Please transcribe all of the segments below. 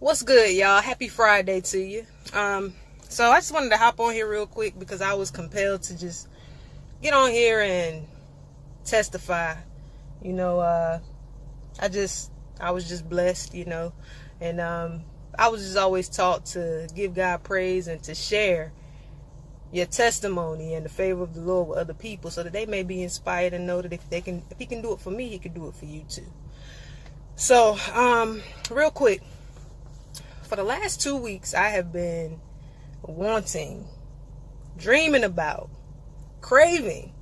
What's good, y'all? Happy Friday to you. So I just wanted to hop on here real quick because I was compelled to just get on here and testify. I was just blessed, and I was just always taught to give God praise and to share your testimony and the favor of the Lord with other people so that they may be inspired and know that if He can do it for me, He can do it for you too. So, real quick, for the last 2 weeks, I have been dreaming about, craving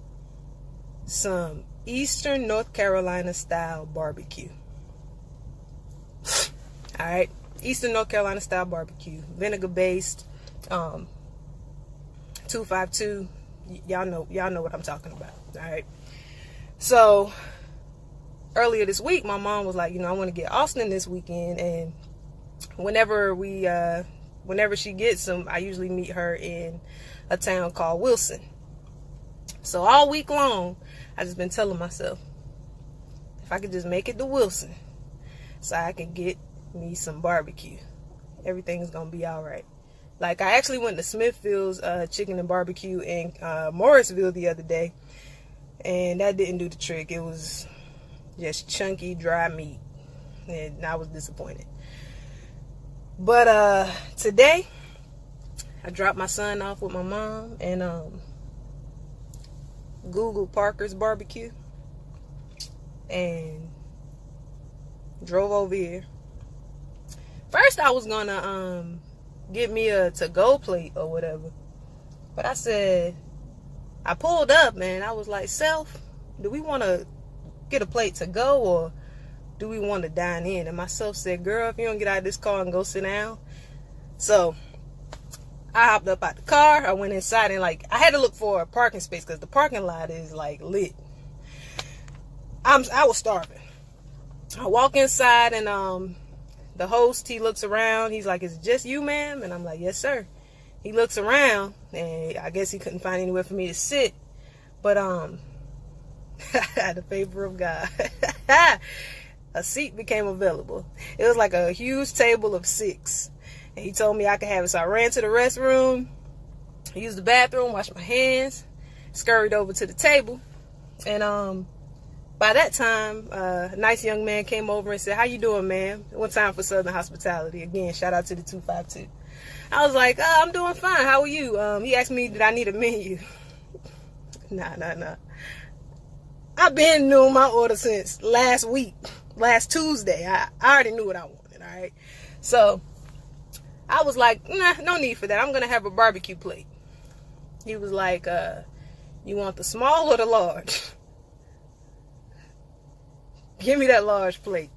some Eastern North Carolina style barbecue. All right, Eastern North Carolina style barbecue, vinegar based, 252. Y'all know what I'm talking about. All right. So earlier this week, my mom was like, I want to get Austin this weekend, and whenever she gets them, I usually meet her in a town called Wilson. So all week long, I just been telling myself, if I could just make it to Wilson so I can get me some barbecue, everything's gonna be all right. Like, I actually went to Smithfield's Chicken and Barbecue in Morrisville the other day, and that didn't do the trick. It was just chunky, dry meat, and I was disappointed. But today, I dropped my son off with my mom and Googled Parker's Barbecue and drove over here. First, I was gonna get me a to-go plate or whatever, but I pulled up, man. I was like, self, do we want to get a plate to go, or do we want to dine in? And myself said, girl, if you don't get out of this car and go sit down. So I hopped up out the car. I went inside, and I had to look for a parking space because the parking lot is lit. I was starving. I walk inside, and the host, he looks around. He's like, is it just you, ma'am? And I'm like, yes, sir. He looks around, and I guess he couldn't find anywhere for me to sit. But the favor of God, a seat became available. It was like a huge table of 6. And he told me I could have it. So I ran to the restroom, used the bathroom, washed my hands, scurried over to the table. And by that time, a nice young man came over and said, how you doing, ma'am? One time for Southern Hospitality. Again, shout out to the 252. I was like, I'm doing fine. How are you? He asked me, did I need a menu? Nah. I've been doing my order since last Tuesday. I already knew what I wanted, all right? So I was like, nah, no need for that. I'm going to have a barbecue plate. He was like, you want the small or the large? Give me that large plate.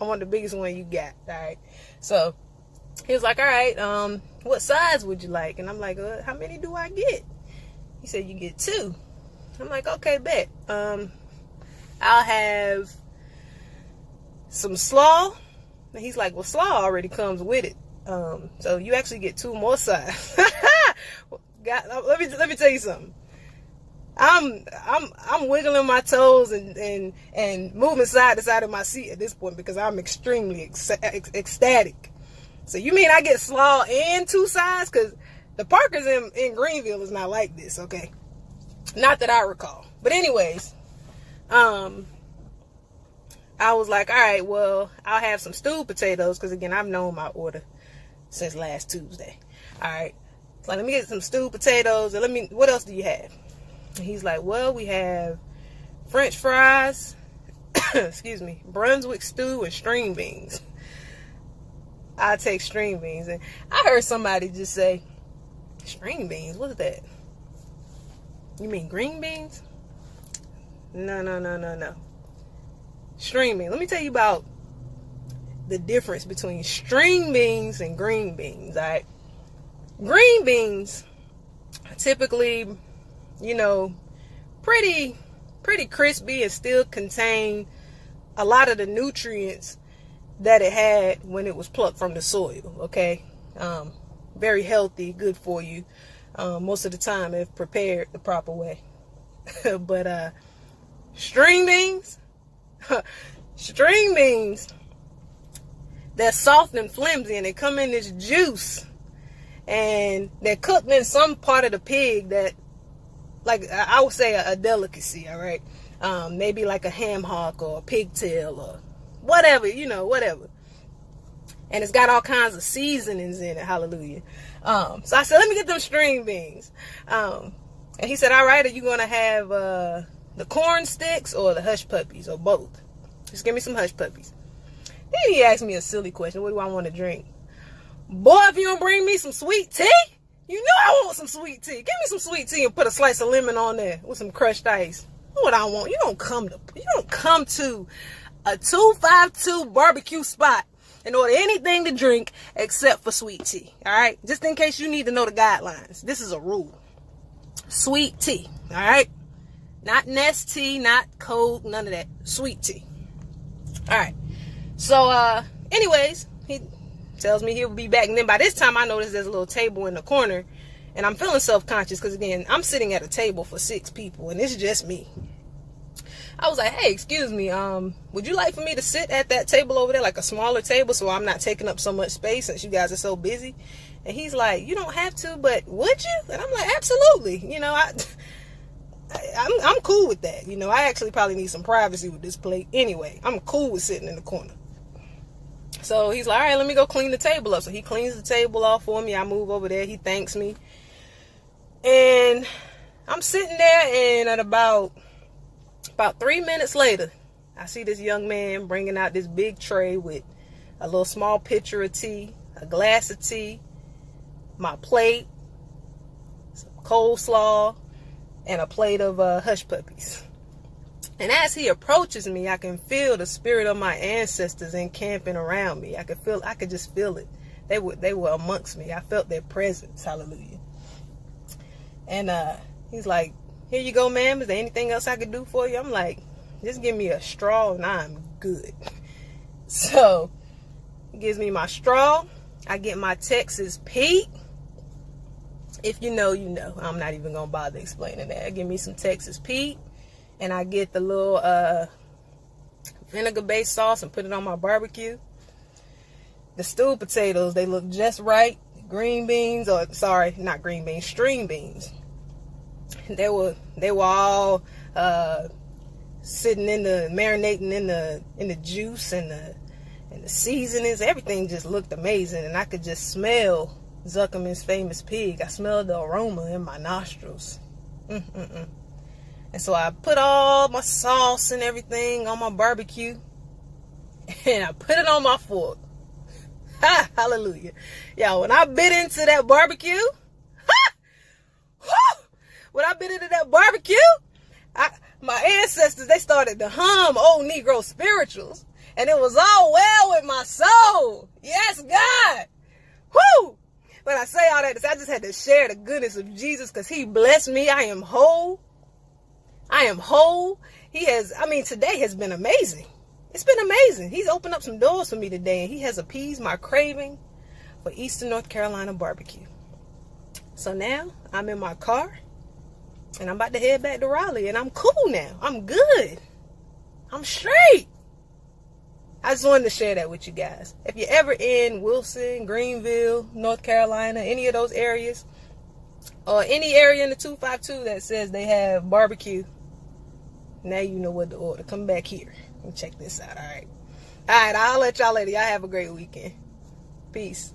I want the biggest one you got, all right? So he was like, all right, what size would you like? And I'm like, how many do I get? He said, you get 2. I'm like, okay, bet. I'll have some slaw. And he's like, well, slaw already comes with it. So you actually get 2 more sides. Let me tell you something. I'm wiggling my toes and moving side to side in my seat at this point because I'm extremely ecstatic. So you mean I get slaw and 2 sides? Because the Parkers in Greenville is not like this, okay? Not that I recall. But anyways, I was like, all right, well, I'll have some stewed potatoes because, again, I've known my order since last Tuesday. All right. So let me get some stewed potatoes. And what else do you have? And he's like, well, we have French fries, excuse me, Brunswick stew, and string beans. I take string beans. And I heard somebody just say, string beans? What's that? You mean green beans? No. String beans. Let me tell you about the difference between string beans and green beans, all right? Green beans typically, pretty crispy and still contain a lot of the nutrients that it had when it was plucked from the soil, okay? Very healthy, good for you. Most of the time if prepared the proper way. But string beans, they're soft and flimsy, and they come in this juice, and they're cooked in some part of the pig that, like, I would say a delicacy, all right? Maybe like a ham hock or a pigtail or whatever, whatever. And it's got all kinds of seasonings in it, hallelujah. So I said, let me get them string beans. And he said, all right, are you going to have the corn sticks or the hush puppies or both? Just give me some hush puppies. Then he asked me a silly question. What do I want to drink? Boy, if you don't bring me some sweet tea, you know I want some sweet tea. Give me some sweet tea and put a slice of lemon on there with some crushed ice. What I want. You don't come to a 252 barbecue spot and order anything to drink except for sweet tea. All right? Just in case you need to know the guidelines. This is a rule. Sweet tea. All right? Not Nest tea, not cold, none of that. Sweet tea. All right. So, anyways, he tells me he'll be back. And then by this time, I notice there's a little table in the corner. And I'm feeling self-conscious because, again, I'm sitting at a table for 6 people. And it's just me. I was like, hey, excuse me. Would you like for me to sit at that table over there, like a smaller table, so I'm not taking up so much space since you guys are so busy? And he's like, you don't have to, but would you? And I'm like, absolutely. I'm cool with that. I actually probably need some privacy with this plate. Anyway, I'm cool with sitting in the corner. So he's like, all right, let me go clean the table up. So he cleans the table off for me. I move over there. He thanks me. And I'm sitting there, and at about 3 minutes later, I see this young man bringing out this big tray with a little small pitcher of tea, a glass of tea, my plate, some coleslaw, and a plate of hush puppies. And as he approaches me, I can feel the spirit of my ancestors encamping around me. I could just feel it. They were amongst me. I felt their presence. Hallelujah. And he's like, here you go, ma'am. Is there anything else I could do for you? I'm like, just give me a straw and I'm good. So he gives me my straw. I get my Texas Pete. If you know, you know. I'm not even going to bother explaining that. Give me some Texas Pete. And I get the little vinegar-based sauce and put it on my barbecue. The stewed potatoes, they look just right. Green beans, or sorry, not green beans, string beans. They were all sitting marinating in the juice and the seasonings. Everything just looked amazing, and I could just smell Zuckerman's famous pig. I smelled the aroma in my nostrils. And so I put all my sauce and everything on my barbecue, and I put it on my fork. Ha! Hallelujah. Y'all, when I bit into that barbecue, when I bit into that barbecue, my ancestors, they started to hum old Negro spirituals, and it was all well with my soul. Yes, God. Whoo! When I say all that, I just had to share the goodness of Jesus because he blessed me. I am whole. I am whole. Today has been amazing. It's been amazing. He's opened up some doors for me today, and he has appeased my craving for Eastern North Carolina barbecue. So now I'm in my car, and I'm about to head back to Raleigh, and I'm cool now. I'm good. I'm straight. I just wanted to share that with you guys. If you're ever in Wilson, Greenville, North Carolina, any of those areas, or any area in the 252 that says they have barbecue, now you know what to order. Come back here and check this out. All right. I'll let y'all later. Y'all have a great weekend. Peace.